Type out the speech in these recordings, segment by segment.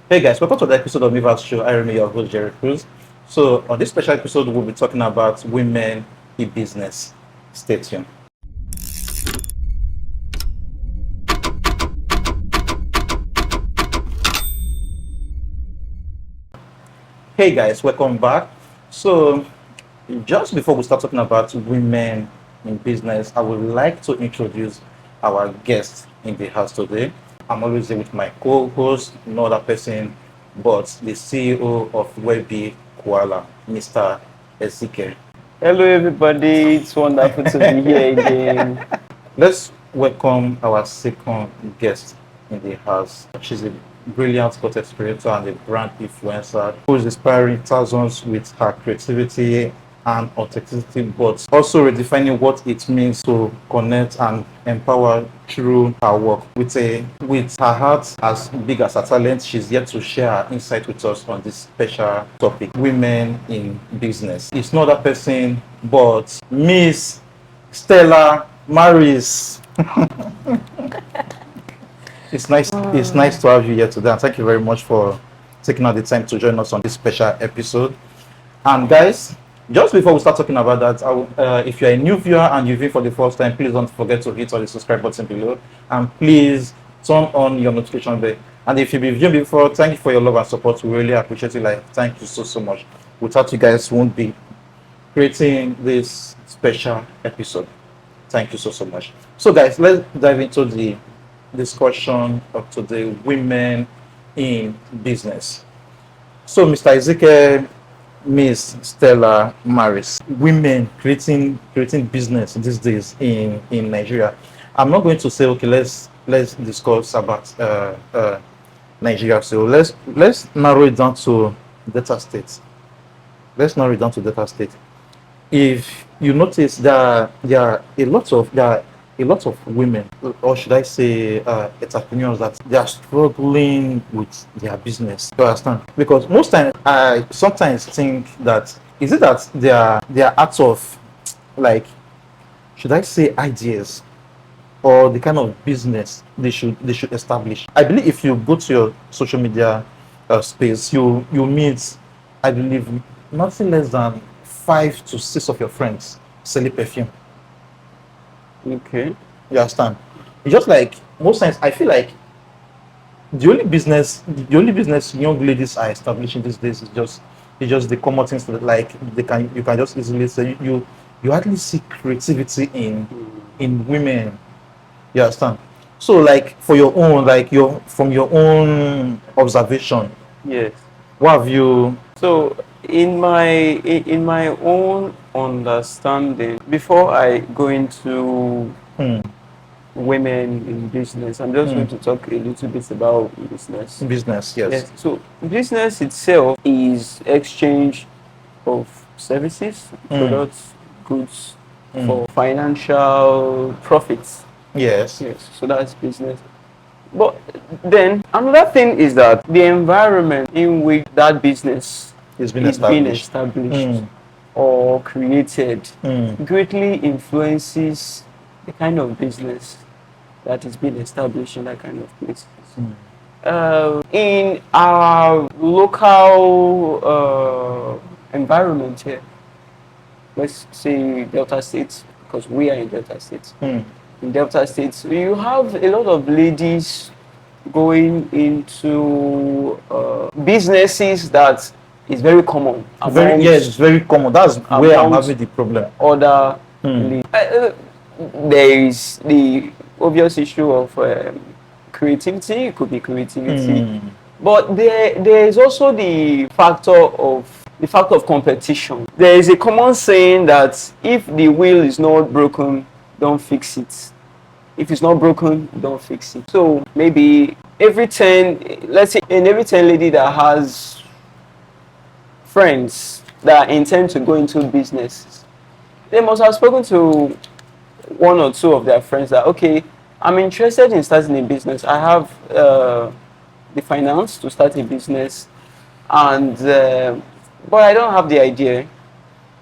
Hey guys, welcome to the episode of Meverse Show. I remain your host, Jerry Cruz. So, on this special episode, we'll be talking about women in business. Stay tuned. Hey guys, welcome back. So, just before we start talking about women in business, I would like to introduce our guest in the house today. I'm always here with my co-host, no other person but the CEO of Webby Koala, Mr. A.K.A. Hello, everybody. It's wonderful to be here again. Let's welcome our second guest in the house. She's a brilliant content creator and a brand influencer who is inspiring thousands with her creativity and authenticity, but also redefining what it means to connect and empower through her work. With her heart as big as her talent, she's yet to share her insight with us on this special topic: women in business. It's not that person, but Miss Stella Maris. It's nice to have you here today, and thank you very much for taking out the time to join us on this special episode. And guys, just before we start talking about that, if you're a new viewer and you're viewing for the first time, please don't forget to hit on the subscribe button below, and please turn on your notification bell. And if you've been viewing before, thank you for your love and support. We really appreciate it. Thank you so much. Without you guys, we won't be creating this special episode. Thank you so much. So guys, let's dive into the discussion of today: women in business. So Mr. Ezekiel, Miss Stella Maris, women creating business these days in Nigeria. I'm not going to say okay, let's discuss about Nigeria. So let's narrow it down to Delta State. If you notice that there are a lot of women, or should I say entrepreneurs, that they are struggling with their business. You understand? Because most times I sometimes think that is it that they are out of, like, should I say, ideas, or the kind of business they should establish. I believe if you go to your social media space, you meet, I believe, nothing less than 5 to 6 of your friends selling perfume. Okay. You understand? It's just like most times I feel like the only business young ladies are establishing these days is just the common things that, like, you can just easily say you hardly see creativity in women. You understand? So, like, for your own, like, from your own observation, Yes. what have you? So, in my own understanding, before I go into women in business, I'm just going to talk a little bit about business. Business, yes. So, business itself is exchange of services, products, goods for financial profits. Yes. Yes, so that's business. But then another thing is that the environment in which that business It's is being established or created greatly influences the kind of business that is being established in that kind of place. In our local environment here, let's say Delta State, because we are in Delta State. In Delta State, you have a lot of ladies going into businesses that is very common. It's very common. That's where I'm having the problem. Other there is the obvious issue of creativity. It could be creativity, but there is also the factor of competition. There is a common saying that if the wheel is not broken, don't fix it. If it's not broken, don't fix it. So maybe let's say in every 10 lady that has friends that intend to go into business, they must have spoken to one or two of their friends that, okay, I'm interested in starting a business. I have the finance to start a business, and but I don't have the idea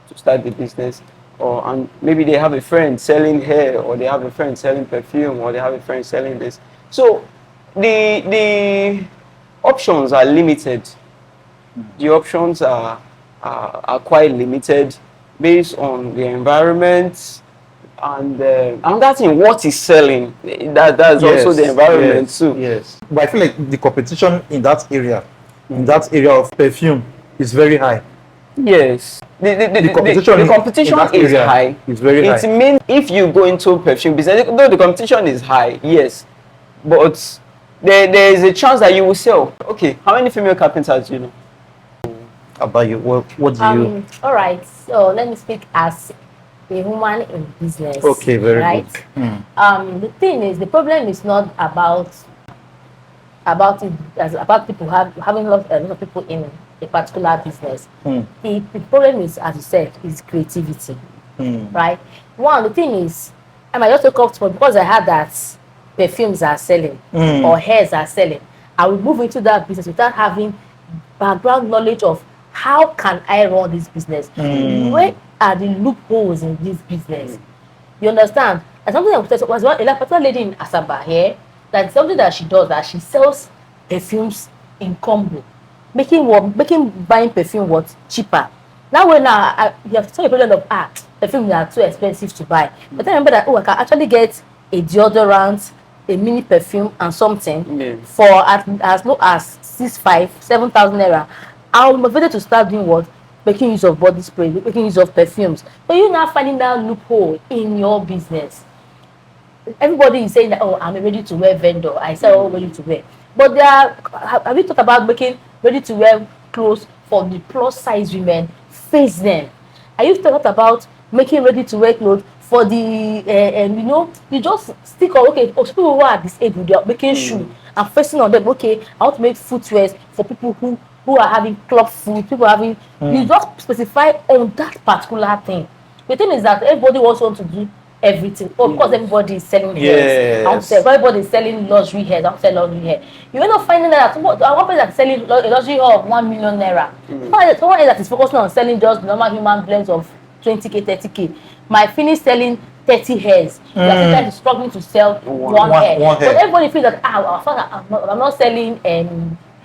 to start the business. And maybe they have a friend selling hair, or they have a friend selling perfume, or they have a friend selling this. So the options are limited. The options are quite limited based on the environment and another thing, what is selling. That's also the environment too. Yes. But I feel like the competition in that area, of perfume, is very high. Yes. The competition is high. It's very high. It means if you go into perfume business, though the competition is high, yes, but there is a chance that you will sell. Okay, how many female carpenters do you know? About you, what do you? All right, so let me speak as a woman in business. Okay, very right? good. The thing is, the problem is not about people having a lot of people in a particular business. The problem is, as you said, is creativity, right? One, the thing is, I might just take off because I had that perfumes are selling or hairs are selling. I will move into that business without having background knowledge of how can I run this business? Where are the loopholes in this business? You understand? And something I was a particular lady in Asaba here, that's something that she does, that she sells perfumes in combo, making buying perfume cheaper. Now when you have to tell the problem of perfumes are too expensive to buy. But I remember that I can actually get a deodorant, a mini perfume and something for as low as 7,000 naira. I'm motivated to start doing what? Making use of body spray, making use of perfumes. So you're now finding that loophole in your business. Everybody is saying that, I'm a ready-to-wear vendor. I sell ready-to-wear. But have you thought about making ready-to-wear clothes for the plus-size women? Face them. Are you thought about making ready-to-wear clothes for the, you just stick on, people who are disabled, they are making shoes and facing on them, I want to make footwear for people who are having club food, people having, you just specify on that particular thing. The thing is that everybody also wants to do everything. Because everybody is selling hair. Everybody is selling luxury hair. Don't sell luxury hair. You end up finding that one person that's selling a luxury hair of 1 million naira. Someone that is focusing on selling just normal human blends of 20k, 30k. My finish selling 30 hairs. You're struggling to sell one hair. But everybody feels that I'm not selling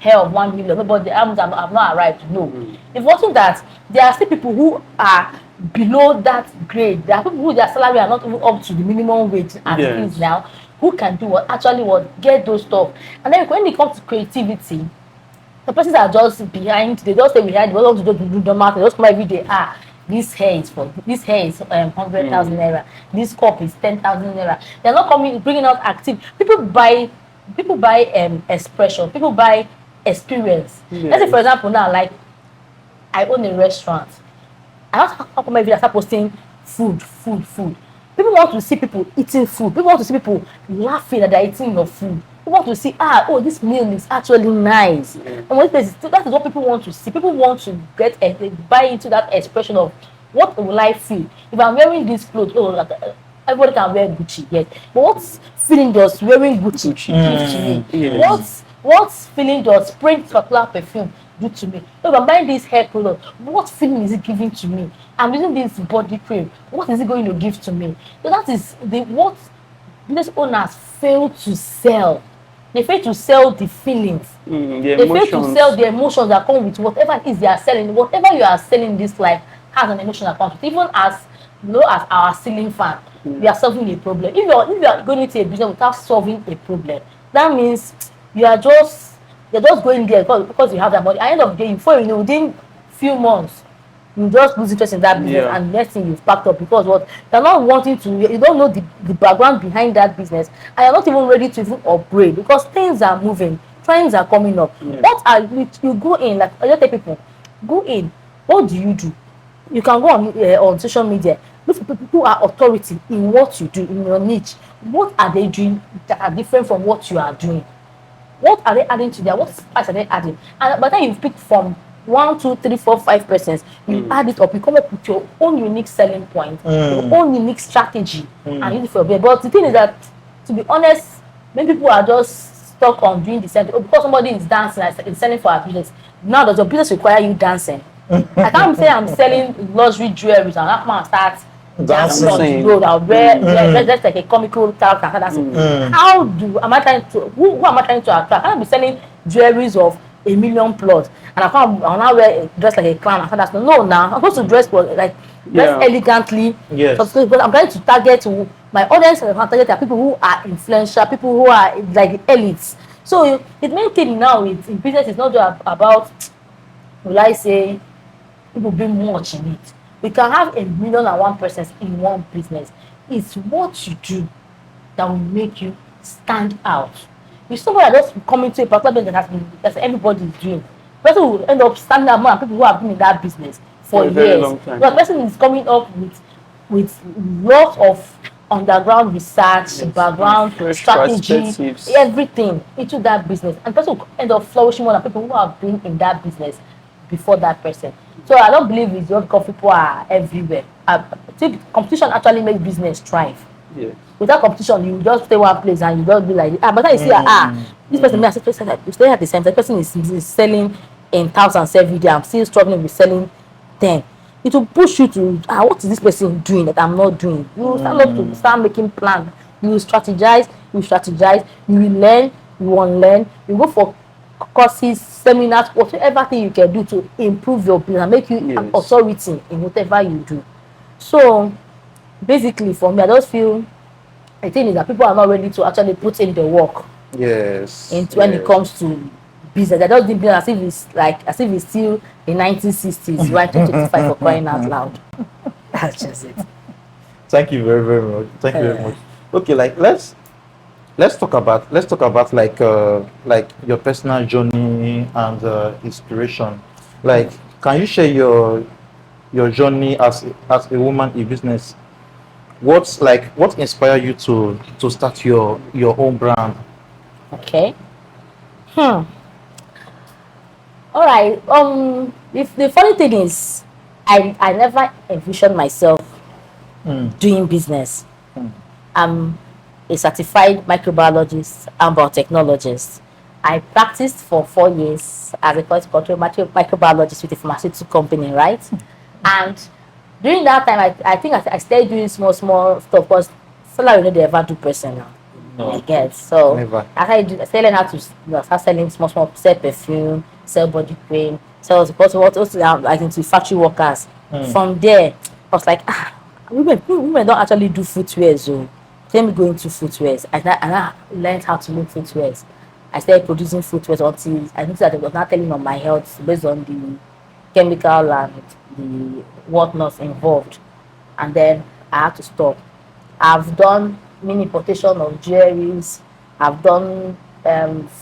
hair of 1 million. Nobody, I've not arrived. No. If watching that, there are still people who are below that grade. There are people who their salary are not even up to the minimum wage as it is now, who can do get those stuff. And then when it comes to creativity, the persons are just behind. They just stay behind. They don't want to do the math. They just come every day. This hair is 100,000 naira. This cup is 10,000 naira. They're not bringing out active. People buy expression. People buy experience. Let's say, for example, now, like I own a restaurant. I also come every day, I start posting food. People want to see people eating food. People want to see people laughing that they're eating your food. People want to see, this meal is actually nice. And that is what people want to see. People want to buy into that expression of what will I feel if I'm wearing this clothes. Everybody can wear Gucci, yes. But what feeling does wearing Gucci give to me? What feeling does spraying particular perfume do to me? If I'm buying this hair product, what feeling is it giving to me? I'm using this body cream. What is it going to give to me? So that is what business owners fail to sell. They fail to sell the feelings. They fail to sell the emotions that come with whatever it is they are selling. Whatever you are selling in this life has an emotion that comes with it. Even as low as our ceiling fan, we are solving a problem. If you are going into a business without solving a problem, that means you're just going there because you have that money. At the end of the day, before you know, within few months, you just lose interest in that business, and next thing you've packed up because you're not wanting to. You don't know the background behind that business, and you're not even ready to even upgrade because things are moving, trends are coming up. You go in, like I just tell people, go in. What do? You can go on social media. Look for people who are authority in what you do in your niche. What are they doing that are different from what you are doing? What are they adding to there? What spice are they adding? And by the time you pick from 1, 2, 3, 4, 5 persons, you add it up, you come up with your own unique selling point, your own unique strategy, and use it for your business. But the thing is that, to be honest, many people are just stuck on doing the same thing. Because somebody is dancing and is selling for a business. Now, does your business require you dancing? I can't say I'm selling luxury jewelry and I come and start dancing on the road. I'll wear just like a comical character. Who am I trying to attract? I can't be selling jewelries of 1,000,000 plus, and I'll now wear dress like a clown. I said, no, now I'm supposed to dress for like dress elegantly. Yes. So, but I'm trying to target my audience. I'm target are people who are influential, people who are like elites. So the main thing now in business is not just about, will I say, people being much in it. We can have 1,000,001 persons in one business. It's what you do that will make you stand out. If somebody just come into a particular business that everybody is doing, the person will end up standing out more than people who have been in that business for years. Very long time. The person is coming up with lots of underground research, background strategy, everything into that business, and the person will end up flourishing more than people who have been in that business before that person. So I don't believe it's just because people are everywhere. I think competition actually makes business thrive. Yes. Without competition, you just stay one place and you just be like, but then you see, this person, you stay at the same time, the person is selling in thousands every day. I'm still struggling with selling 10. It will push you to, what is this person doing that I'm not doing? You will start up to start making plans. You will strategize, you will learn, you unlearn, you go for courses, seminars, whatever thing you can do to improve your business and make you an authority in whatever you do. So basically for me, I just feel the thing is that people are not ready to actually put in the work. Yes. When it comes to business, they just do business as if it's still the 1960s, right? 2025 for crying out loud. That's just it. Thank you very, very much. Thank you very much. Okay, like let's talk about like your personal journey and inspiration. Like, can you share your journey as a woman in business? What inspired you to start your own brand? Okay. All right. If the funny thing is, I never envisioned myself doing business. I'm a certified microbiologist and biotechnologist. I practiced for 4 years as a quality control microbiologist with a pharmaceutical company, right? And during that time, I think I started doing small stuff because salary they ever do personal. I guess so. Never. I started learning how to start selling small, sell perfume, sell body cream, sell also like into factory workers. From there, I was like, women don't actually do footwear, so let me go into footwear. And I learned how to make footwear. I started producing footwear until I noticed that it was not telling on my health based on the chemical and the whatnot involved. And then I had to stop. I've done mini importation of jewelries. I've done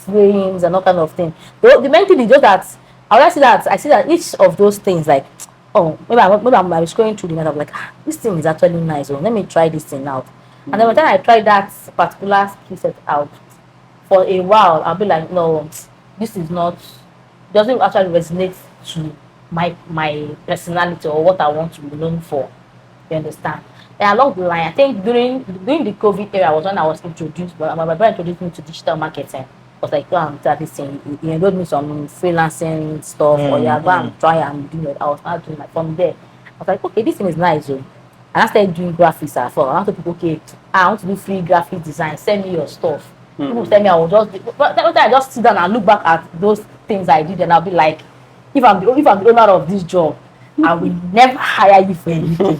frames and all kind of things. The main thing is just that I see that each of those things, like, maybe I'm scrolling through the net. I'm like, this thing is actually nice. So let me try this thing out. And then when I tried that particular skill set out, for a while I'll be like, no, this is not, doesn't actually resonate to my personality or what I want to be known for. You understand? And along the line, I think during the COVID era was when I was introduced, but my brother introduced me to digital marketing. I was like, go and try this thing. He enrolled me some freelancing stuff, or go and try and do it. I was not doing like from there. I was like, okay, this thing is nice. And I started doing graphics at first. I want to people, okay, I want to do free graphic design. Send me your stuff. People tell me I will but I just sit down and look back at those things I did, and I'll be like, if I'm the owner of this job, I will never hire you for anything.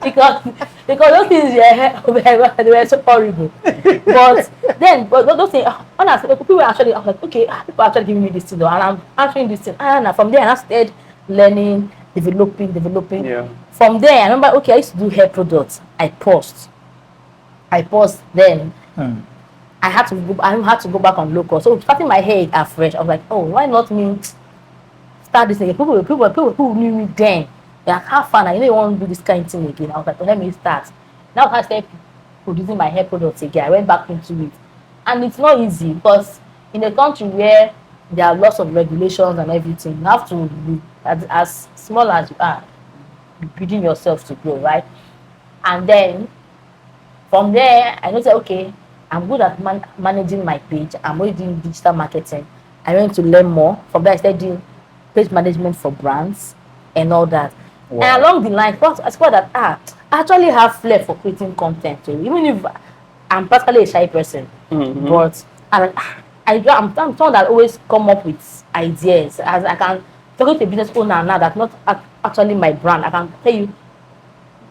because those things they were so horrible. But those things, honestly, people actually, I was like, okay, people are actually giving me this thing, and I'm answering this thing. And from there, I started learning, developing. Yeah. From there, I remember, okay, I used to do hair products. I paused. Then I had to go back on local. So starting my hair afresh, I was like, oh, why not me start this again? People who knew me then, they're like, how fun, I really want to do this kind of thing again. I was like, let me start. Now I started producing my hair products again. I went back into it. And it's not easy because in a country where there are lots of regulations and everything, you have to be as small as you are, building yourself to grow, right? And then from there, I noticed, okay, I'm good at managing my page. I'm already doing digital marketing. I went to learn more. From there, I started doing page management for brands and all that. Wow. And along the line, I discovered that I actually have flair for creating content too. Even if I'm practically a shy person, but I'm someone that always come up with ideas. As I can talking to a business owner now that's not actually my brand, I can tell you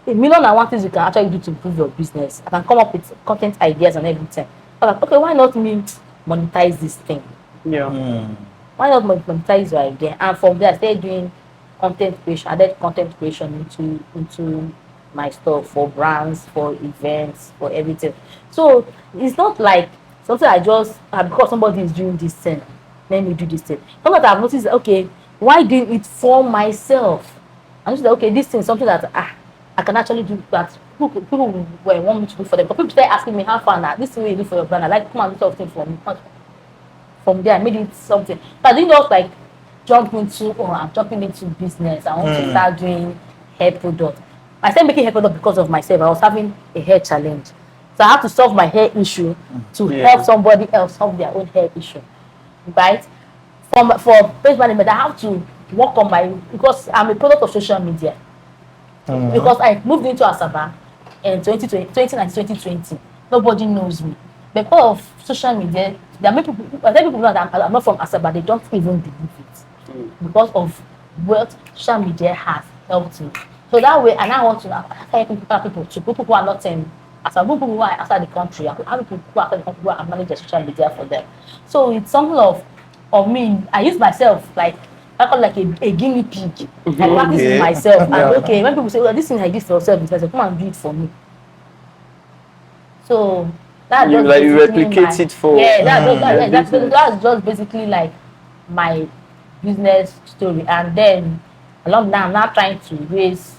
a million and one things you can actually do to improve your business. I can come up with content ideas and everything. I'm like, okay, why not me monetize this thing? Yeah. Why not monetize your idea? And from there, I started doing content creation. I did content creation into my stuff for brands, for events, for everything. So it's not like something I just because somebody is doing this thing, let me do this thing. Something that I've noticed, okay, why doing it for myself? I'm just like, okay, this thing is something that I can actually do that people want me to do for them. But people start asking me how far now, this is what you do for your brand. I like come and do something for me. From there, I made it something. But I didn't just like I'm jumping into business. I want to start doing hair products. I started making hair products because of myself. I was having a hair challenge. So I have to solve my hair issue to help somebody else solve their own hair issue. Right? For page management, I have to work on because I'm a product of social media. Because I moved into Asaba in 2020. Nobody knows me. Because of social media, there are many people know that I'm not from Asaba, they don't even believe it. Because of what social media has helped me. So that way, and I want to help people who are not in Asaba, people who are outside the country, I have people who are outside the country who are managing social media for them. So it's something of me. I use myself like I call like a guinea pig. I practice it myself. And okay, when people say, well, this thing I did for yourself, it's like, come and do it for me. So that's you just like you replicate it for that's just basically like my business story. And then along now, I'm now trying to raise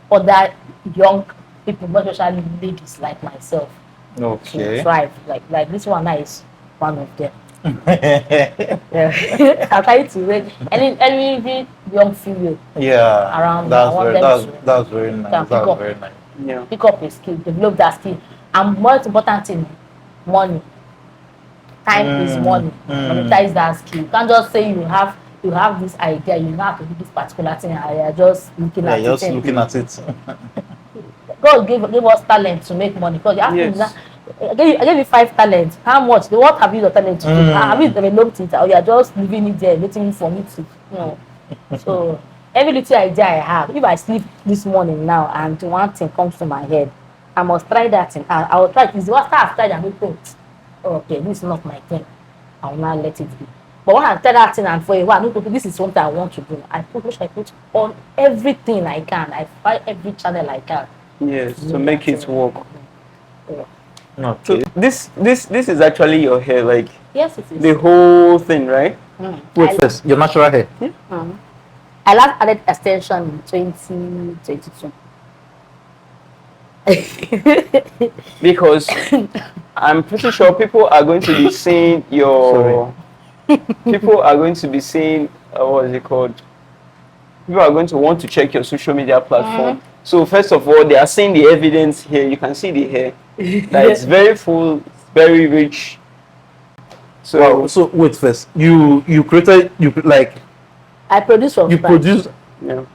other young people, more especially ladies like myself, to thrive. Like this one now is one of them. I'm trying to raise any young female around. That's very nice. That's very nice. Yeah. Pick up a skill, develop that skill. And most important thing, money. Time is money. Monetize that skill. You can't just say you have this idea, you have to do this particular thing, and you're just looking at it. Just looking at it. God gave us talent to make money. Because you have to I gave you 5 talents. How much? What have you the talent to do? Have you developed it, or you are just leaving it there, waiting for me to, So every little idea I have, if I sleep this morning now and one thing comes to my head, I must try that thing. I will try it. It's after I've tried and think, okay, this is not my thing. I will not let it be. But when I try that thing and for a while, this is something I want to do. I put on everything I can. I find every channel I can. Yes, to make it work. Yeah. Okay. So this is actually your hair, like yes, it is. The whole thing, right? Wait first, your natural hair. Yeah. I last added extension in 2022. Because I'm pretty sure people are going to be seeing your. People are going to be seeing what is it called? People are going to want to check your social media platform. So first of all, they are seeing the evidence here. You can see the hair. That it's very full, very rich. So wow. So wait first. You created I produce from scratch. Produce. Yeah.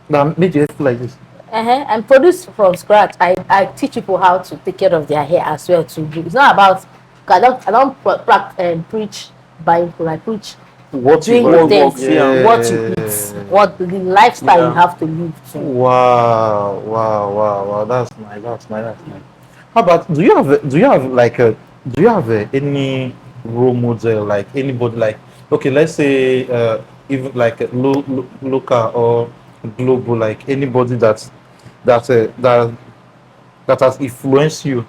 That made your hair like this. And produce from scratch. I teach people how to take care of their hair as well too. It's not about I don't preach by people. I preach what you work, what you eat, what the lifestyle you have to live to. Wow. That's nice. How about do you have any role model, like anybody, like okay, let's say even like local or global, like anybody that has influenced you?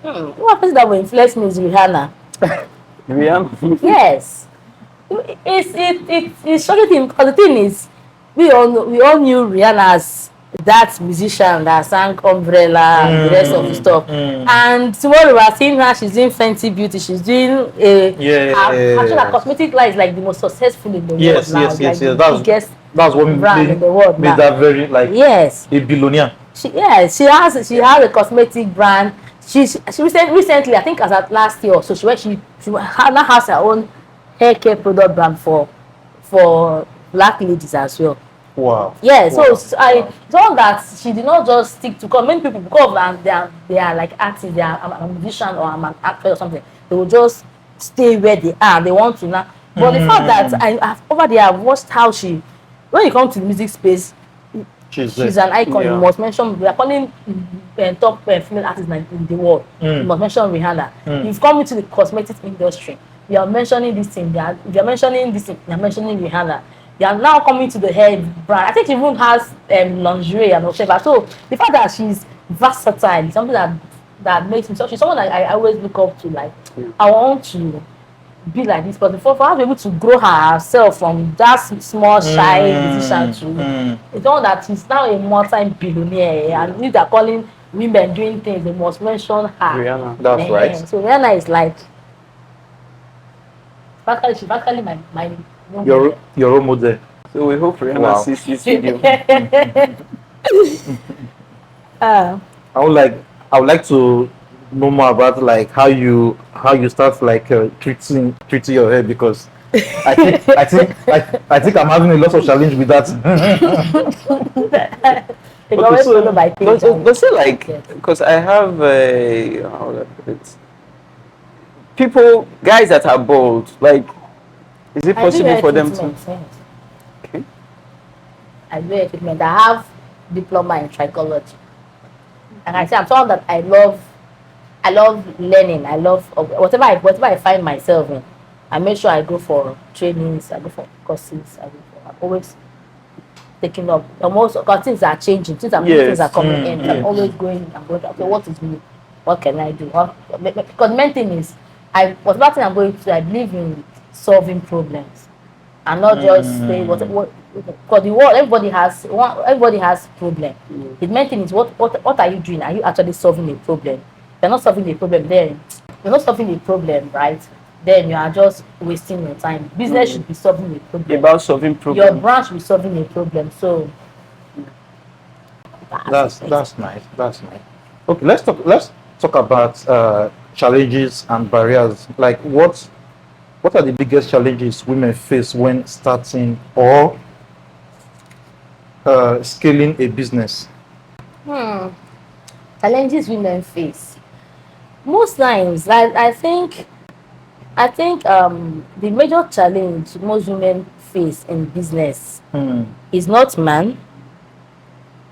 One person that will influence me is Rihanna. Rihanna? Yes. It's shocking because the thing is, we all knew Rihanna as that musician that sang Umbrella and the rest of the stuff. And tomorrow we are seeing her, she's doing Fenty Beauty, she's doing actually her cosmetic line is like the most successful in the world now. Yes. That's what brand in the world made that very a billionaire. She has a cosmetic brand. She recently, I think as at last year or so, she now has her own hair care product brand for black ladies as well. Wow. Yeah, so I thought that she did not just stick to many people because they are like artists, they are a musician or I'm an actor or something. They will just stay where they are. They want to now. But the fact that I've over there, I've watched how she, when you come to the music space, she's an icon. Yeah. You must mention, we are calling top female artists in the world. You must mention Rihanna. You've come into the cosmetics industry. You are mentioning this thing. You are mentioning this thing. You are mentioning Rihanna. You are now coming to the hair brand. I think she even has lingerie and whatever. So the fact that she's versatile is something that makes me. So she's someone I always look up to. Like I want to be like this, but for her to be able to grow herself from that small shy musician to it's not that she's now a multi-billionaire, and if they're calling women doing things, they must mention her. Rihanna. That's right. So Rihanna is like she's practically my Your role model. So we hope Rihanna sees this video. I would like to know more about like how you start like treating your hair, because I think I'm having a lot of challenge with that. But say like, because I have how do I put it? People, guys that are bald, like, is it possible for them to? Okay. I do hair treatment. I have diploma in trichology, and I say I'm someone that I love learning. I love whatever I find myself in. I make sure I go for trainings. I go for courses. I'm always taking up. Almost because things are changing. Things are coming in. I'm always going. I'm going. Okay, what is new? What can I do? Because the main thing is, whatever thing I'm going to, I believe in solving problems, and not just say what. Because the world, everybody has problem. The main thing is what are you doing? Are you actually solving a problem? If you're not solving a problem, then you're not solving a problem, right? Then you are just wasting your time. Business should be solving a problem. About solving problems. Your branch should be solving a problem. So That's nice. That's nice. Okay, let's talk about challenges and barriers. Like what are the biggest challenges women face when starting or scaling a business? Challenges women face. Most times, I think the major challenge most women face in business is not man,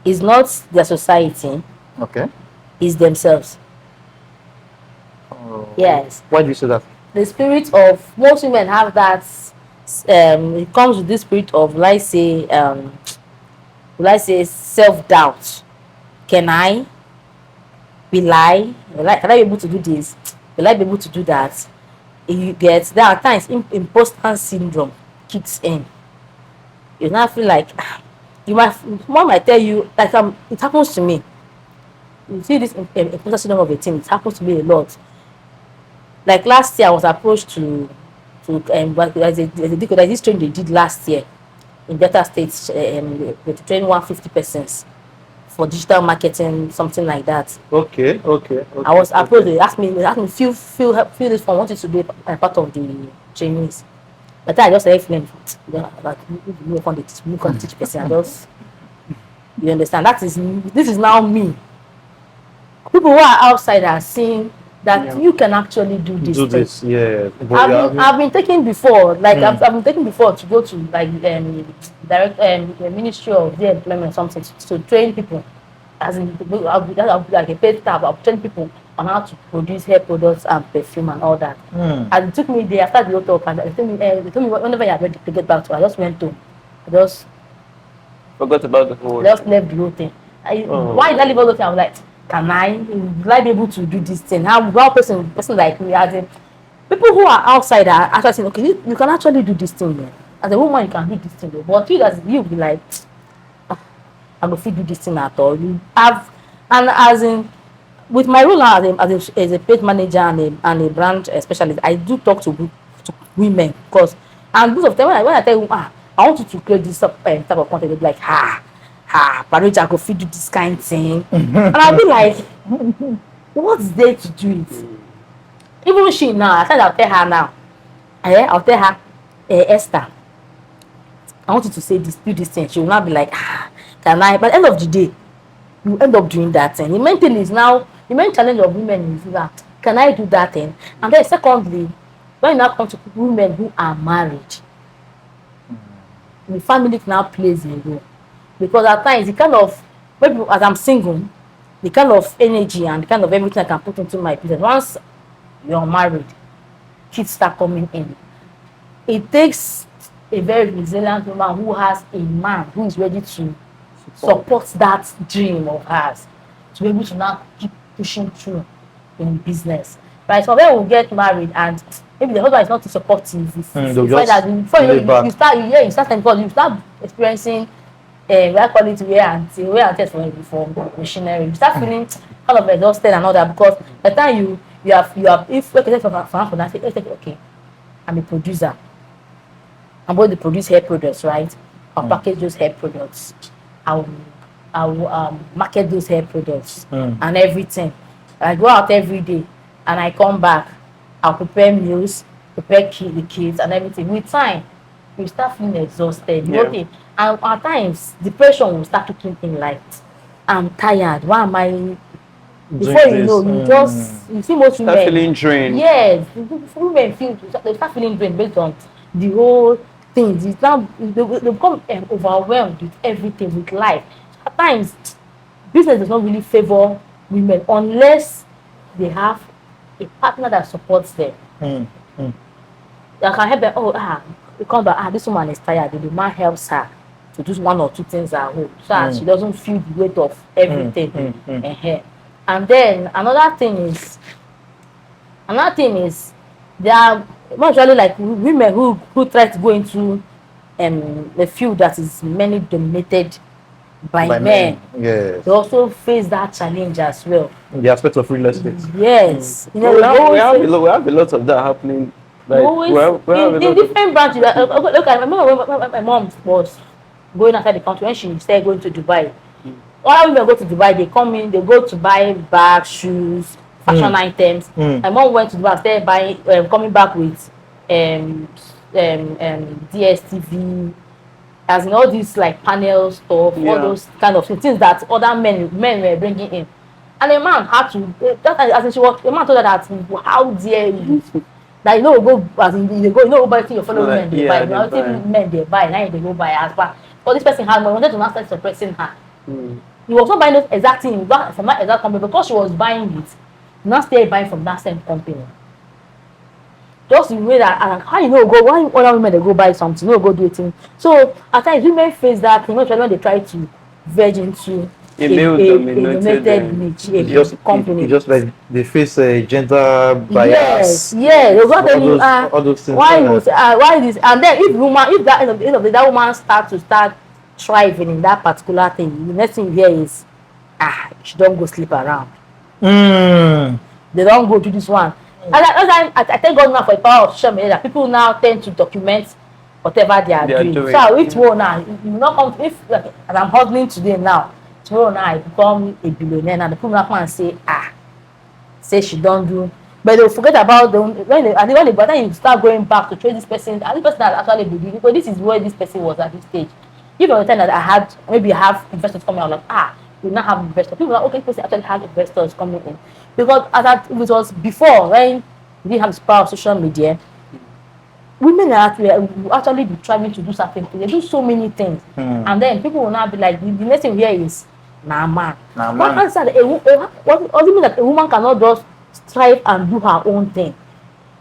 is not their society, Okay. is themselves. Yes. Why do you say that? The spirit of most women have that. It comes with this spirit of, let's say self-doubt. Can I? Can I be able to do this? Will I be able to do that? There are times imposter syndrome kicks in. You now feel like mom might tell you, like it happens to me. You see this imposter syndrome of a thing. It happens to me a lot. Like last year, I was approached to there's this training they did last year in Delta States. They trained 150 persons for digital marketing, something like that. Okay. I was approached. They asked me, fill this form. I wanted to be a part of the trainings. But I just left them. Like you can't teach person. I just, you understand. This is now me. People who are outside are seeing that you can actually do this. Do this, yeah. I've been taken before. Like I've been taken before to go to like the Ministry of the Employment or something to train people. As in, I'll be like a paid staff. I'll train people on how to produce hair products and perfume and all that. And it took me there after the talk, and they told me whenever you're ready to get back to, I just went to, I just forgot about the whole. Just left the whole thing. Why did I leave all the thing? I was like, will I be able to do this thing? How person like me, as in people who are outside are actually saying, okay, you can actually do this thing. Man. As a woman, you can do this thing. But you be like, I don't feel do this thing at all. You have, and as in, with my role as a paid manager and a brand specialist, I do talk to women because, and most of them when I tell you, I want you to create this type of content, they'll be like, Pareja, I go feed you this kind of thing. And I'll be like, what's there to do it? Even she now, I said I'll tell her now. I'll tell her, Esther, I want you to say this, do this thing. She will not be like, can I? But at the end of the day, you end up doing that thing. The main thing is now, the main challenge of women is that, can I do that thing? And then secondly, when you now come to women who are married, the family now plays a role. Because at times, the kind of, maybe as I'm single, the kind of energy and the kind of everything I can put into my business, once you're married, kids start coming in. It takes a very resilient woman who has a man who is ready to support that dream of hers, to be able to now keep pushing through in business. Right? So when we get married and maybe the husband is not too supportive, you find that before you start because you start experiencing we are calling it wear and tear for machinery. You start feeling kind of exhausted and all that, because by the time you have if okay, for that, say okay, I'm a producer. I'm going to produce hair products, right? I'll package those hair products. I'll market those hair products and everything. I go out every day and I come back. I'll prepare meals, prepare the kids and everything. With time, you start feeling exhausted. Okay. And at times, depression will start kicking in, like, I'm tired. Why am I? Before you know, you see most women. Start feeling drained. Yes. Women they start feeling drained based on the whole things. It's now they become overwhelmed with everything, with life. At times, business does not really favor women unless they have a partner that supports them. That can help them. You come back. This woman is tired. The man helps her to do one or two things at home, so that she doesn't feel the weight of everything in her. And then another thing is there are usually like women who try to go into the field that is mainly dominated by men. Yes. They also face that challenge as well. In the aspect of real estate. Yes. You know, we have a lot of that happening. Like, in different branches. Look, I remember when my mom was going outside the country, when she started going to Dubai. All women go to Dubai, they come in, they go to buy bags, shoes, fashion items. My mom went to Dubai, started buying, coming back with DSTV, as in all these like panel stuff, all those kind of things that other men were bringing in. And the man had to, the man told her that, how dare you? That go as in they go, buy things your fellow men they buy. Men they buy, now they go buy as well. But this person had money, wanted to not start suppressing her. He was not buying those exact things from that exact company, because she was buying it. Now stay buying from that same company. Just the way that how why other women they go buy something, go do it. So at times women face that thing, when they try to verge into a male-dominated niche, company. Just like they face a gender bias. Yes. They got all those things. Why this? And then if that end of the that woman start thriving in that particular thing, the next thing you hear is, she don't go sleep around. They don't go to this one. And I thank God now for the power of social media. People now tend to document whatever they are doing. So which one now? You not come if and I'm hustling today now. Tomorrow now I become a billionaire, and the people now come and say she don't do. But they'll forget about by the time you start going back to trace this person, and this person has actually been doing, because this is where this person was at this stage. Even the time that I have investors coming out, like we now have investors. People are like, okay, this person actually have investors coming in. Because if it was before, when we didn't have this power of social media, women are actually be trying to do something. They do so many things. And then people will now be like, the next thing here is, man. What answer does it mean that a woman cannot just strive and do her own thing?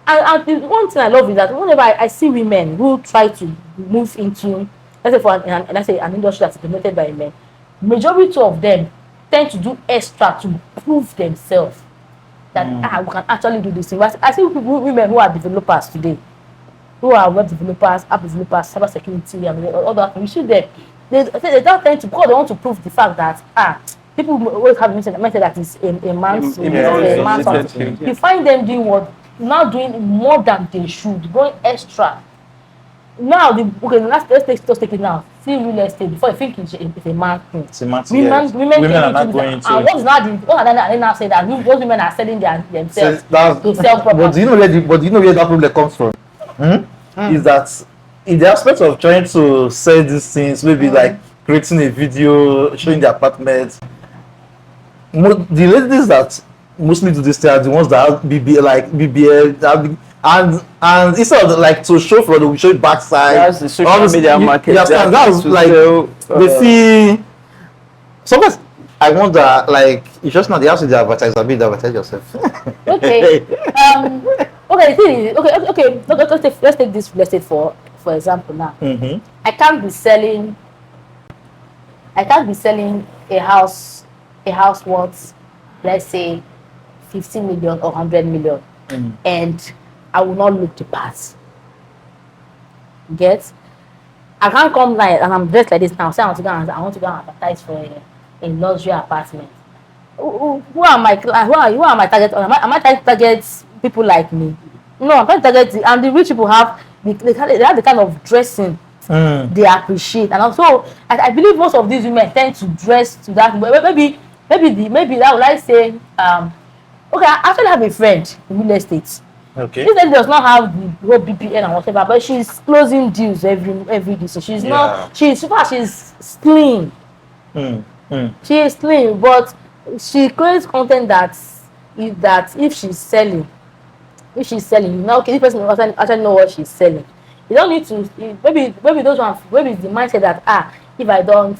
And the one thing I love is that whenever I see women who try to move into, let's say an industry that's dominated by men, majority of them tend to do extra to prove themselves that we can actually do this thing. I see women who are developers today, who are web developers, app developers, cyber security, and all that. You see them, they don't tend to, because they want to prove the fact that people always have mentioned that it's a man's something. You find them doing more than they should, going extra. Now let's take it now. See real estate before you think it's a man thing. It's a man thing. Women are not going to. And what are they now saying that those women are selling themselves to sell property? But do you know where that problem comes from? Is that in the aspect of trying to sell these things, maybe like creating a video showing the apartment, the ladies that mostly do this thing are the ones that have BBL, and instead of like to show front, we show backside. That's the social media market. You understand? That's like they see. Sometimes I wonder, like, it's just not the house the advertiser, be the advertise yourself. Okay. Okay. The thing is, okay. Let's take this. Let's take for example now. I can't be selling a house worth, let's say, 50 million or 100 million, and I will not look the part. Get? I can't come like and I'm dressed like this now. Say I want to go and advertise for a luxury apartment. Who am I? Who are my target? Am I trying to target people like me? No, I'm trying to target and the rich people have they have the kind of dressing they appreciate, and also I believe most of these women tend to dress to that. Maybe that would like say okay, I actually have a friend in real estate. Okay. This lady does not have the whole BPN and whatever, but she's closing deals every day. So she's not she's clean. She is clean, but she creates content that if she's selling, you know, okay, this person actually know what she's selling. You don't need to maybe those ones, maybe the mindset that if I don't,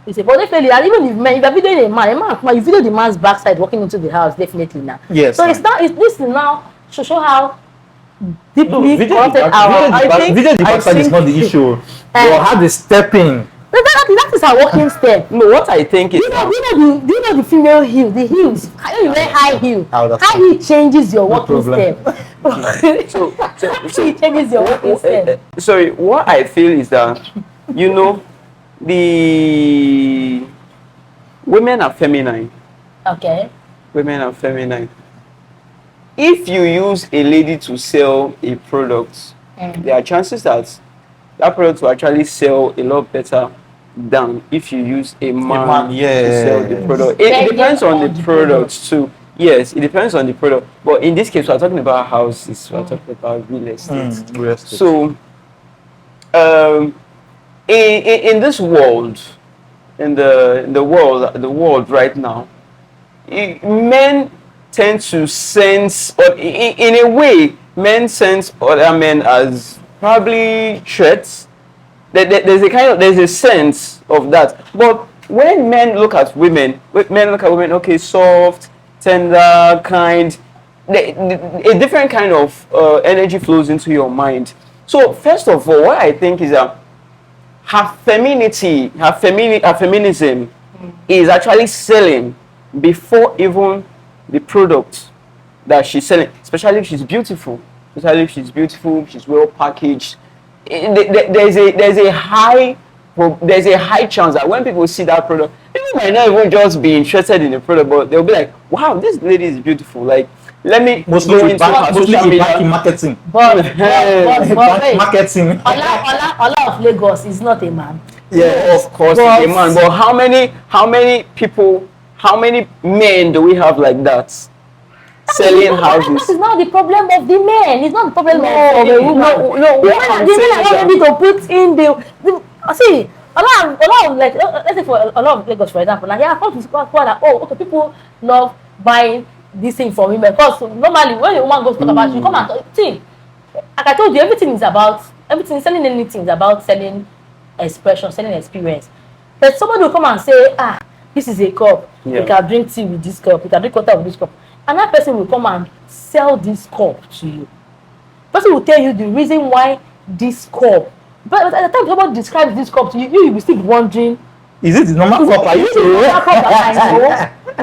it's a but definitely, and even if men, if you're videoing a man, you video the man's backside walking into the house, definitely now. Yes. So it's this is now to show how deeply corrupted our. Video the backside is not the issue. You have the stepping. That is her walking step. No, what I think is do you know the female heel, the heels? How you wear high heel? How he changes your walking step. He changes your walking step. Sorry, what I feel is that you know the women are feminine. Okay. Women are feminine. If you use a lady to sell a product, there are chances that product will actually sell a lot better than if you use a man to sell the product. It depends on the product too. Yes, it depends on the product. But in this case, we're talking about houses. We're talking about real estate. So, in this world, in the world right now, men tend to sense, or in a way, men sense other men as probably threats. There's a sense of that. But when men look at women, okay, soft, tender, kind, a different kind of energy flows into your mind. So first of all, what I think is that her femininity, her feminism is actually selling before even the product that she's selling, especially if she's beautiful. She's well packaged. There's a high chance that when people see that product, people might not even just be interested in the product, but they'll be like, wow, this lady is beautiful. Like, let me go into her social media. Marketing. But Marketing. Ola of Lagos is not a man. Yeah, of course, it's a man. But how many men do we have like that? Selling houses. That is not the problem of the men. It's not the problem of the woman. No. The men are not ready to put in the see. A lot of like let's say for a lot of Lagos, for example. Now, I thought it's quite that okay, people love buying this thing for women because normally when a woman goes to talk about, you come and see. Like I told you, everything selling anything is about selling expression, selling experience. But somebody will come and say, this is a cup. You can drink tea with this cup. You can drink water with this cup. Another person will come and sell this cup to you. Person will tell you the reason why this cup. But at the time someone describes this cup to you, you will still be wondering. Is it the normal cup? Are you sure? That's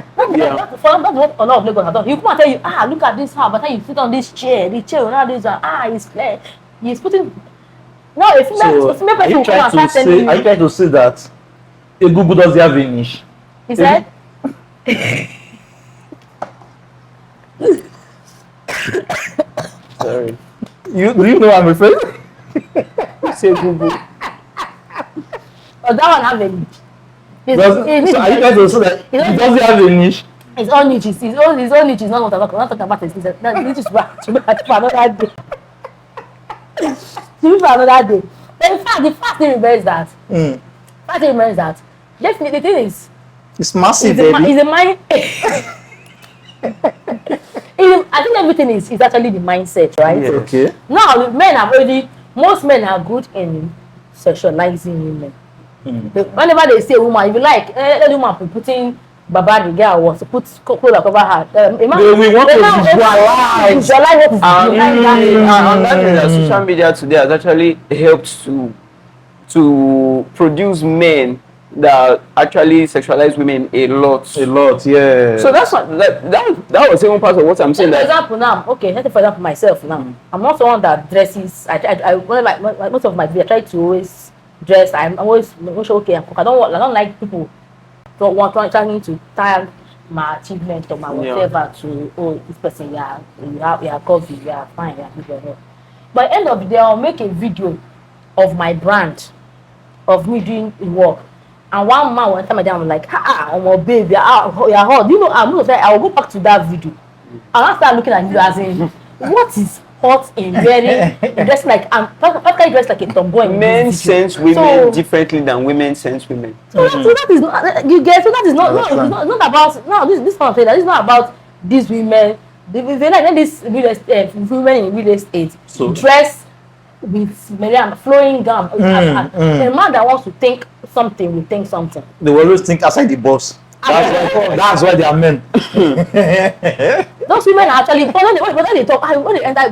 what a lot of Lagos have done. He will come and tell you, look at this house, but then you sit on this chair, the chair will not this one. It's clear. He's putting. No, a female person will come and start telling you. Are you trying to say that a Google doesn't have a niche? He said. Sorry. Do you know what I'm referring? Say Google. But that one have a niche. So are you trying to say that it doesn't have a niche? His own niche is not what I'm talking about. His niche is for another day. For another day. But in fact, the fact remains that. Definitely, the thing is. It's massive, It's a mind. I think everything is actually the mindset, right? Yes. Okay. Now, most men are good in sexualizing women. Whenever they say woman, if you like, let the woman be putting Baba the girl was to put clothes over her. We want to visualize. Visualize what is behind that. And that is that social media today has actually helped to produce men that actually sexualize women a lot. A lot, yeah. So that's what that was even part of what I'm saying. For That example, now, okay, let's say for example myself now. I'm not someone that dresses. Like most of my videos, I try to always dress. I'm always sure, okay, I don't like people trying to tag my achievement or my whatever to this person, you are coffee, you are fine, you are good. But at the end of the day, I'll make a video of my brand, of me doing the work. And one man one time I'm like, my baby, you're hot. You know, I will go back to that video. And I start looking at you as in, what is hot in wearing dressing like practically dressed like a tomboy? Men sense women differently than women sense women. So that is not, you get, so that is not about this kind of thing. That is not about these women. They like this women in real estate dress with flowing gown. A man that wants to think something will think something. They will always think outside the box. That's why they are men. Those women are actually, when they talk, when they enter,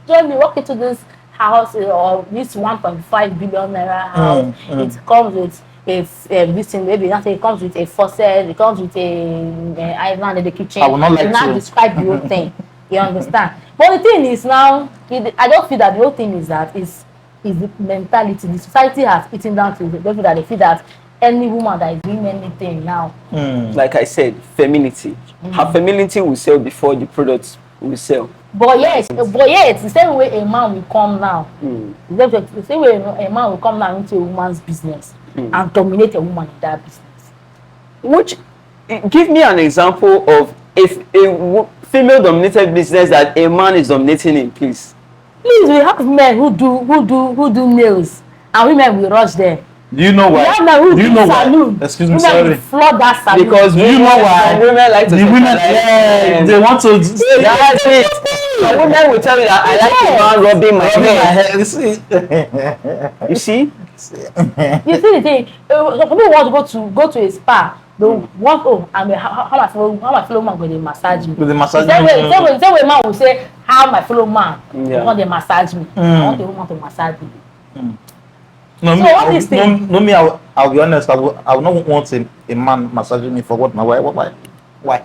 join me, walk into this house or this 1.5 billion naira house. It comes with this thing, maybe not. It comes with a faucet. It comes with a island in the kitchen. I will not like to describe the whole thing. You understand? But the thing is now, I don't feel that the whole thing is that is the mentality. The society has eaten down to the level that they feel that any woman that is doing anything now. Like I said, femininity. Her femininity will sell before the products will sell. But yes, the same way a man will come now. The same way a man will come now into a woman's business and dominate a woman in that business. Which, give me an example of a female-dominated business that a man is dominating in, please. Please, we have men who do nails, and women will rush them. Do you know why? Do you know why? Excuse me, sorry. Flood that salon. Because do you know why? Women like to the women, they want to. That's it. The women will tell me that I like a man rubbing my hair. You see? You see the thing. Some people want to go to a spa. They want how my fellow man go dey massage me. With the massage. The same way man will say how my fellow man want to massage me. I want a woman to massage me. No, so what is this? No, me. I'll be honest. I will not want a man massaging me for what? My wife? Why?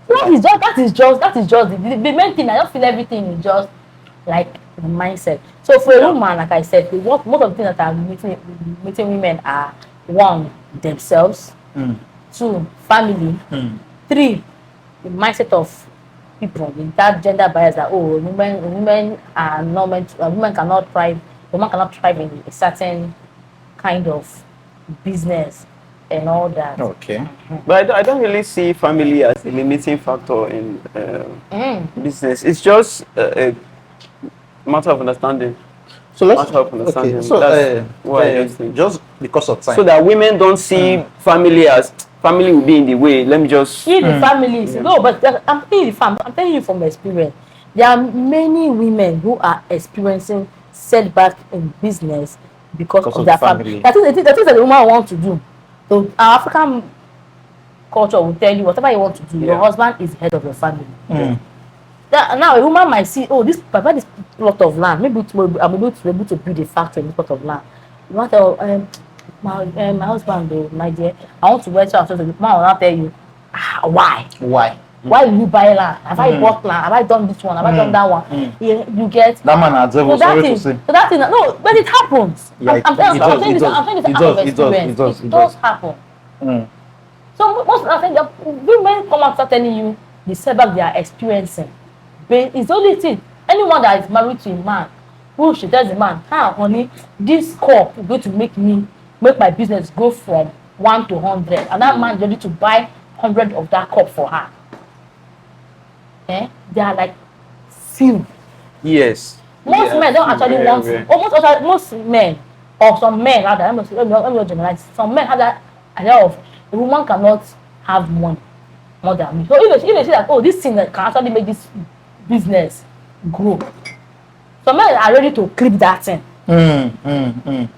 That is just the main thing. I don't feel everything is just like the mindset. So for a woman, like I said, most of the things that are meeting women are: 1, themselves; 2, family; 3, the mindset of people with that gender bias that women are not meant to, women cannot thrive. Women cannot thrive in a certain kind of business and all that. Okay. But I don't really see family as a limiting factor in business. It's just a matter of understanding. So let's okay. So that's what I think. Just because of time. So that women don't see family as family will be in the way. Let me just see the families. No, but I'm telling you from experience. There are many women who are experiencing setback in business because of their family. That is that the woman wants to do. So our African culture will tell you whatever you want to do, your husband is head of your family. Now a woman might see, this plot of land, maybe I'm able to build a factory in this plot of land. You want to my husband, my dear, I want to wear something. The man will not tell you why. Why will you buy land? Have I bought land? Have I done this one? Have I done that one? You get that man has ever sorry to say. So that thing, no, but it happens. Yeah, I'm saying this out of experience. It does happen. So most of the time, women come out telling you the setback they are experiencing. But it's the only thing. Anyone that is married to a man, who should tell the man, honey, this cup is going to make my business go from 1 to 100, and that man is ready to buy 100 of that cup for her. They are like few. Yes. Most men don't actually want. Most men, or some men rather. Let me not generalize. Some men have that idea of a woman cannot have money. more than me. So if they see that, oh, this thing that can actually make this business grow, some men are ready to clip that thing. So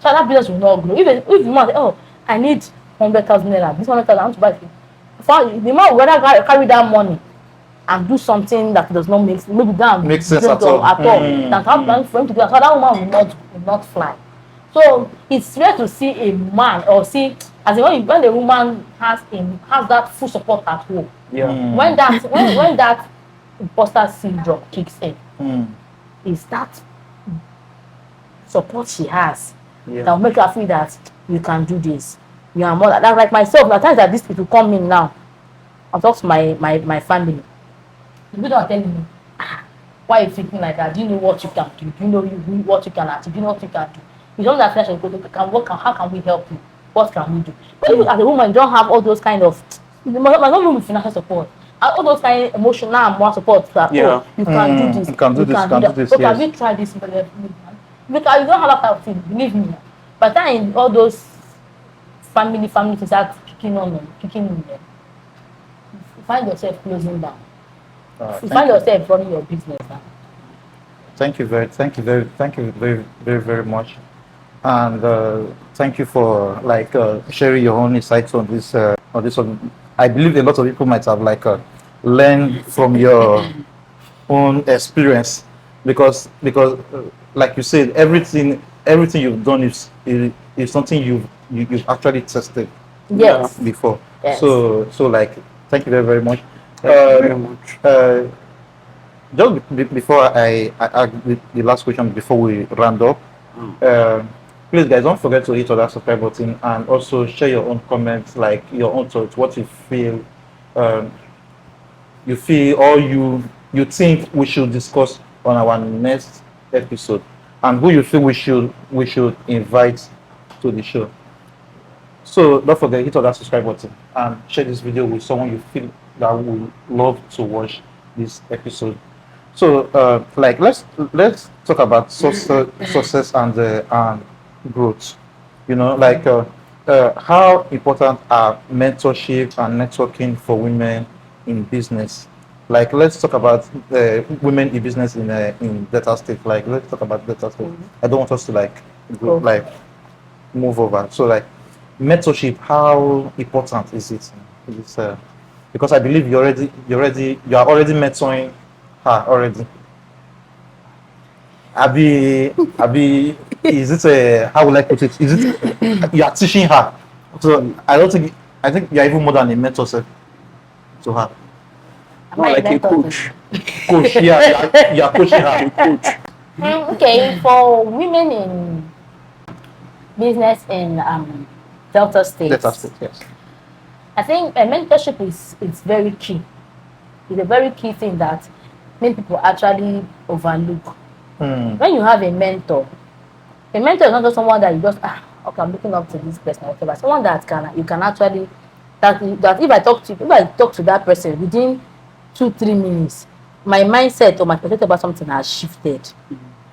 that business will not grow. If the man say, oh, I need 100,000 naira, this 100,000 I want to buy it. The man will rather carry that money and do something that does not make sense at all. Than have for him to do that. So that woman will not fly. So it's rare to see a man or see as in when the woman has that full support at home. Yeah. When that imposter syndrome kicks in, is that support she has that will make her feel that you can do this. You are more that's like myself. At times that this people come in now, I'll talk to my family. People don't tell me, why are you thinking like that? Do you know what you can do? Do you know what you can achieve? Do you know what you can do? You don't understand how can we help you? What can we do? But if as a woman, you don't have all those kind of not even financial support, all those kind of emotional and more support that you can do this, you can do this. Okay, have you tried this? Because you don't have that type of thing, believe me. By the time all those family things are kicking in there, you find yourself closing down. You find yourself running your business now. Thank you very, very much, and thank you for sharing your own insights on this. I believe a lot of people might have learned from your own experience because like you said, everything you've done is something you've actually tested before. Yes. So thank you very, very much. Just before I ask the last question before we round up, please guys don't forget to hit on that subscribe button and also share your own comments, like your own thoughts, what you feel or you think we should discuss on our next episode, and who you feel we should invite to the show. So don't forget, hit on that subscribe button and share this video with someone you feel that would love to watch this episode. So let's talk about success and growth. You know, how important are mentorship and networking for women in business? Let's talk about women in business in Delta State. Let's talk about Delta State. I don't want us to move over. So mentorship, how important is it? Because I believe you are already mentoring her already. Abi, is it how would I put it? Is it you are teaching her? So I think you are even more than a mentor to her. More like a coach. Coach, yeah, you are coaching her. Coach. Okay, for women in business in Delta State. Delta State, yes. I think mentorship is very key. It's a very key thing that many people actually overlook. When you have a mentor is not just someone that you just okay, I'm looking up to this person or whatever. Someone that you can actually that if I talk to that person within 2-3 minutes, my mindset or my perspective about something has shifted.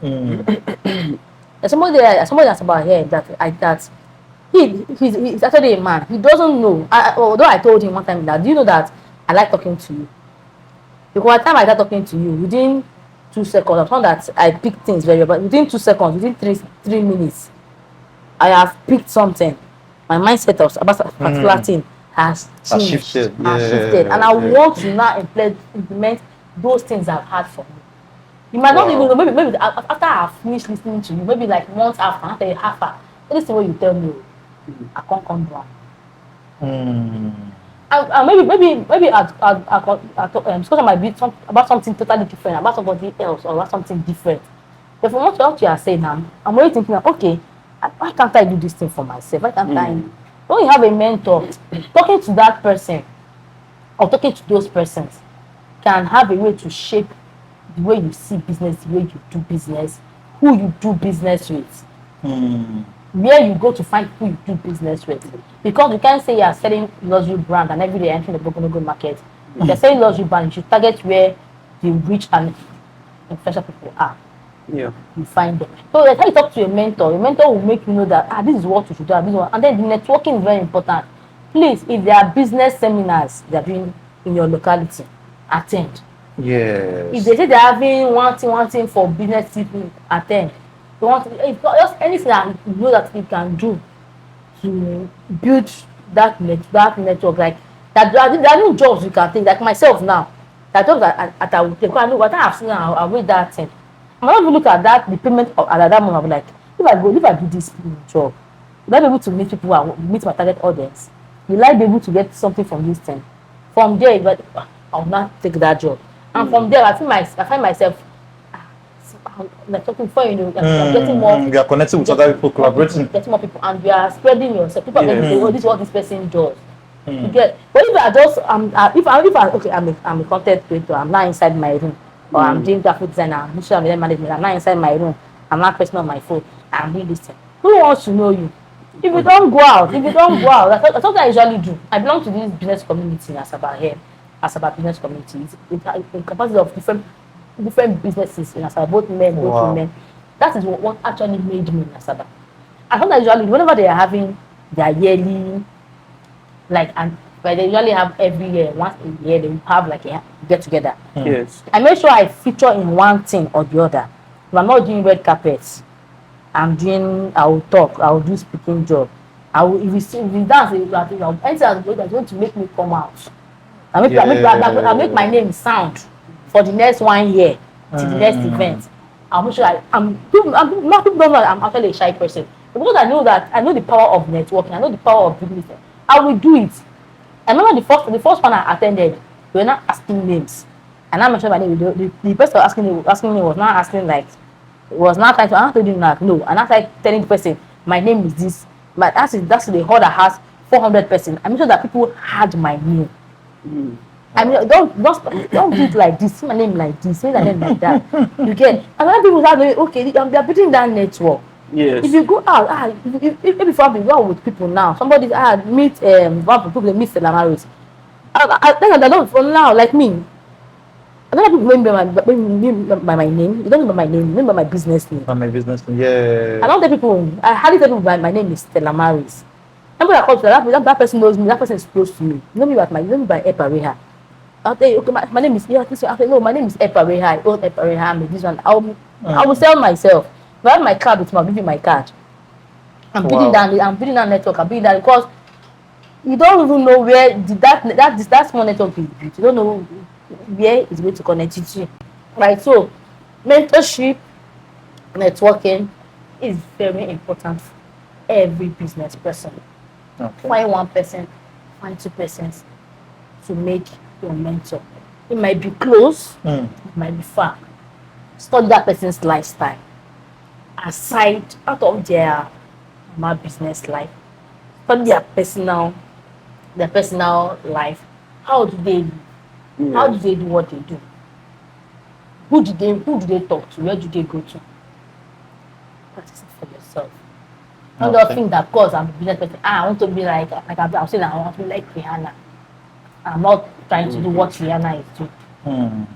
There's somebody that's about here that he's actually a man. He doesn't know. Although I told him one time that, do you know that I like talking to you? Because by the time I start talking to you, within 2 seconds, I'm found that I pick things very well, but within 2 seconds, within 3 minutes, I have picked something. My mindset about a particular thing has changed. Shifted. And I want to now implement those things I've had for me. You might not even know, maybe after I've finished listening to you, maybe months after a half hour, this is what you tell me, I can't come down. And maybe our discussion might be about something totally different, about somebody else, or about something different. But from what you are saying now, I'm already thinking, okay, why can't I do this thing for myself? Why can't I? When you have a mentor, talking to that person or talking to those persons can have a way to shape the way you see business, the way you do business, who you do business with. Where you go to find who you do business with. Because you can't say you are selling luxury brand and every day entering the Bogonogo market. If you're selling luxury brand, you should target where the rich and influential people are. Yeah. You find them. So that's how you talk to a mentor. A mentor will make you know that this is what you should do, and then the networking is very important. Please, if there are business seminars, they are doing in your locality, attend. Yes. If they say they're having one thing for business people, attend. They want if just anything that you know that you can do to build that network, like that there are no jobs you can take, like myself now. There are jobs that I will take. I know what I have seen now, I'll wait that thing. I'm not even look at that the payment at that moment. I'll be like, if I do this job, will I be able to meet people and meet my target audience? Will I be able to get something from this thing? From there, but I'll not take that job. And from there, I find myself like talking for I'm getting more. You are connecting with other people, collaborating. Getting more people, and you are spreading yourself. People are going to say, "Oh, this is what this person does." You get. But if I just I'm a content creator. I'm not inside my room, or I'm doing graphic design. I'm social media management. I'm not inside my room. I'm not pressing on my phone. I'm doing this thing. Who wants to know you? If you don't go out, that's what I usually do. I belong to this business community in Asaba here. Asaba business community. It's a capacity of different businesses in Asaba, both men, both women. That is what actually made me in Asaba. I thought that usually whenever they are having their yearly, and they usually have every year, once a year, they will have like a get together. Yes. I make sure I feature in one thing or the other. If I'm not doing red carpets, I will talk, I will do speaking job. If you dance, anything that's going to make me come out. I make my name sound for the next 1 year to the next event. I'm sure people don't know that I'm actually a shy person. Because I know the power of networking, I know the power of business. I will do it. I remember the first one I attended, we were not asking names. And I mentioned my name. The person asking me was not asking was not trying to. I'm not telling you that no. And I started telling the person my name is this. But that's the hall that has 400 person. I made sure that people had my name. I mean, don't do it like this. Say my name like this. Say my name like that. You get. And when people start doing okay, they are building that network. Yes. If you go out, if I'm well with people now, somebody meet one people they meet Stella. I think I don't for now like me. I don't have people remember by my name. You don't remember my name. Remember my business name. My business name. Yeah. I don't tell people. I hardly tell people my name is Stella Maris. Somebody that calls that person knows me. That person is close to me. You know me by Epareja. I'll tell you, okay, my name is I'll say, no, my name is Epareja. I own Epareja. I'm this one. I will sell myself. If I have my card with me, I'll give you my card. I'm building that network. I'm building that because you don't even know where that small network is built. You don't know where it's going to connect you to. Right? So mentorship, networking is very important for every business person. Okay. Find one person, find two persons to make your mentor. It might be close, it might be far. Study that person's lifestyle. Aside out of their business life, study their personal life. How do they live? Yes. How do they do what they do? Who do they talk to? Where do they go to? Practice it for yourself. I don't think that because I'm a business person, I want to be like I'll say that I want to be like Rihanna. I'm not trying to do what Rihanna is doing.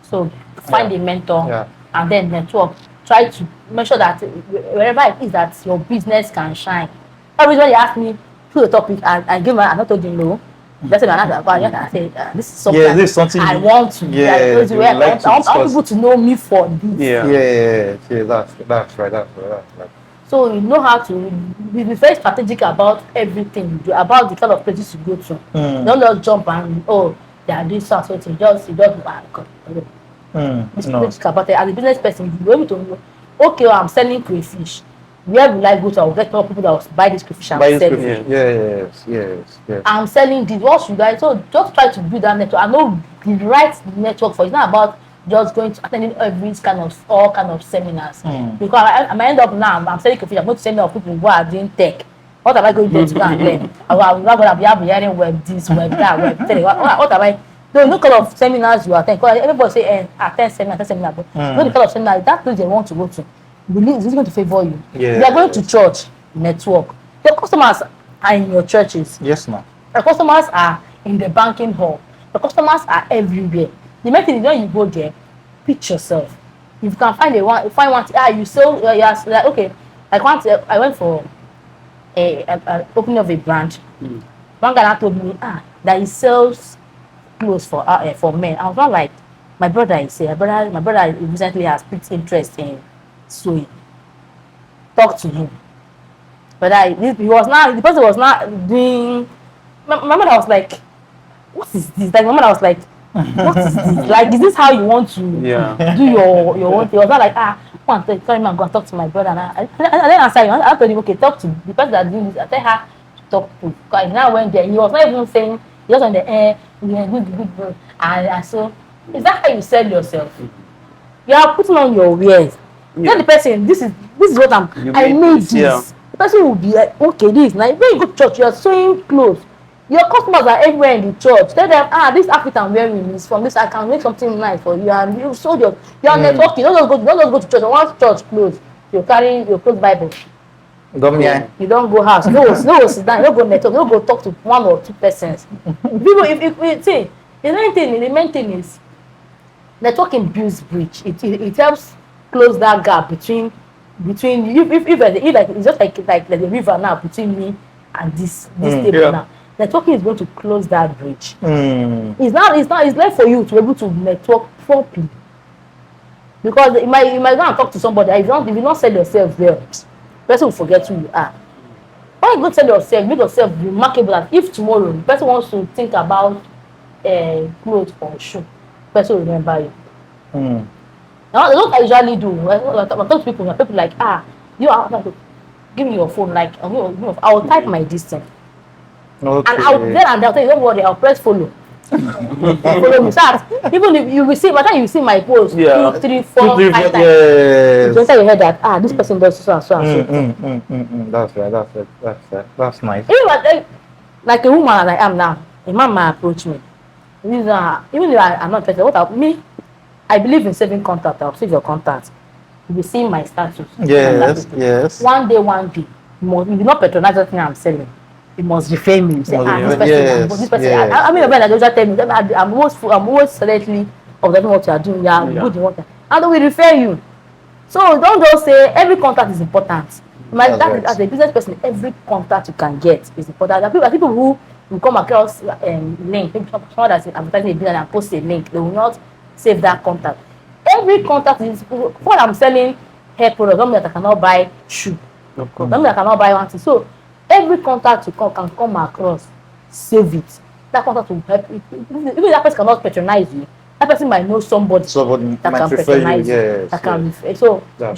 So find a mentor and then network. Try to make sure that wherever it is that your business can shine. Every time you ask me to the topic, I give my, I not told you no. That's another. I say this is something. Yeah, this is something I want to. Yeah, I want people to know me for this. Yeah. That's right. So you know how to be very strategic about everything you do, about the kind of places you go to. Don't just jump and they are doing something. Just strategic about it. As a business person, you be able to know. Okay, I'm selling crayfish. Where will I go to? I will get more people that will buy this crayfish and sell it. Yes. I'm selling this. What should I? So just try to build that network. I know the right network for it. It's not about just going to attending all kind of seminars. Because I might end up now. I'm selling crayfish. I'm going to seminar of people who are doing tech. What am I going to go and learn? I'm not going to be hearing web this, web that, web tele. What am I? There are no kind of seminars you attend. Because everybody say attend seminar, but no the kind of seminar that place they want to go to. Believe is going to favor you. They are going to church, network. Your customers are in your churches. Yes, ma'am. Your customers are in the banking hall. Your customers are everywhere. The main thing is when you go there, pitch yourself. If you can find one, you sell. Okay. I went for an opening of a brand. One guy now told me that he sells clothes for men. I was not like, my brother recently has picked interest in sewing. Talk to him. But the person was not doing. My mother was like, what is this? Like my mother was like, what is this? Like, is this how you want to do your own thing? I was not like, go and tell him, I'm going to talk to my brother. And I didn't answer him. I told him, okay, talk to the person that doing this. I tell her to talk to. Because he now went there. He was not even saying, he was on the air, good. And so, is that how you sell yourself? You are putting on your wares. Tell the person, this is what I made this. Yeah. The person will be like, okay, this is nice. When you go to church, you are sewing clothes. Your customers are everywhere in the church. Tell them, this outfit I'm wearing is from this. I can make something nice for you. And you sold you are networking. Don't just go to church. Once church closed, you're carrying your clothes Bible. You don't go house. No, sit down. You don't go network. You don't go talk to one or two persons. People, if see, the main thing is networking builds bridge. It helps close that gap between you. If like it's just like the river now between me and this table now. Networking is going to close that bridge. It's left for you to be able to network properly. Because you might go and talk to somebody. If you don't sell yourself there, the person will forget who you are. When you go sell yourself, make yourself remarkable. And if tomorrow the person wants to think about clothes or shoe, the person will remember you. Now, that's what I usually do. When I talk to people like, give me your phone. Like, I will type my distance. Okay. And I'll tell you, don't worry, I'll press follow. Follow me. So even if you receive, by the time you see my post, 2, 3, 4, 5 times, you don't tell your head that this person does so and so and so. That's right. That's nice. Even like a woman as I am now, a man might approach me. Even though I'm not interested, I believe in saving contact. I'll save your contact. You'll be seeing my status. Yes. One day, you do not patronize the thing I'm selling. You must refer me. You say, this person. I mean, I just tell me. I'm always silently observing what you are doing. You are good in what you are. And we refer you. So don't just say every contact is important. As a business person, every contact you can get is important. There are people who will come across link. Someone that's advertising a business and post a link. They will not save that contact. Every contact is what I'm selling hair products. Don't mean that I cannot buy shoe. Don't mean I cannot buy one thing. So every contact you can come across, save it. That contact will help. Even that person cannot patronize you. That person might know somebody that can patronize you. That can refer. So try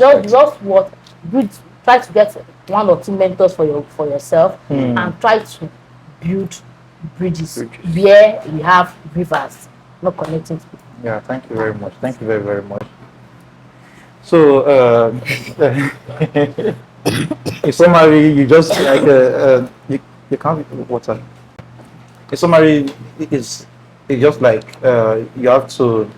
to get 1 or 2 mentors for yourself and try to build bridges where you have rivers not connecting to people. Yeah, thank you very much. Thank you very, very much. So, in summary, you just like you can't water. In summary, it's just like you have to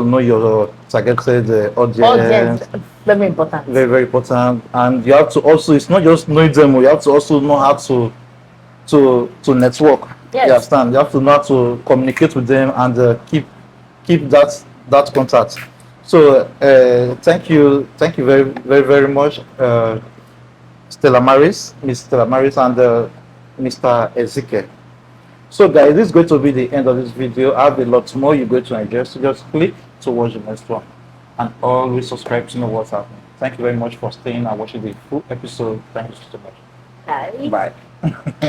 know your targeted audience. Very important. Very, very important. And you have to also, it's not just knowing them, you have to also know how to network. Yes. You understand? You have to know how to communicate with them and keep that contact. So thank you very, very, very much, Stella Maris, Miss Stella Maris, and Mr. Ezekiel. So guys, this is going to be the end of this video. I have a lot more you're going to enjoy. So just click to watch the next one, and always subscribe to know what's happening. Thank you very much for staying and watching the full episode. Thank you so much. Bye. Bye.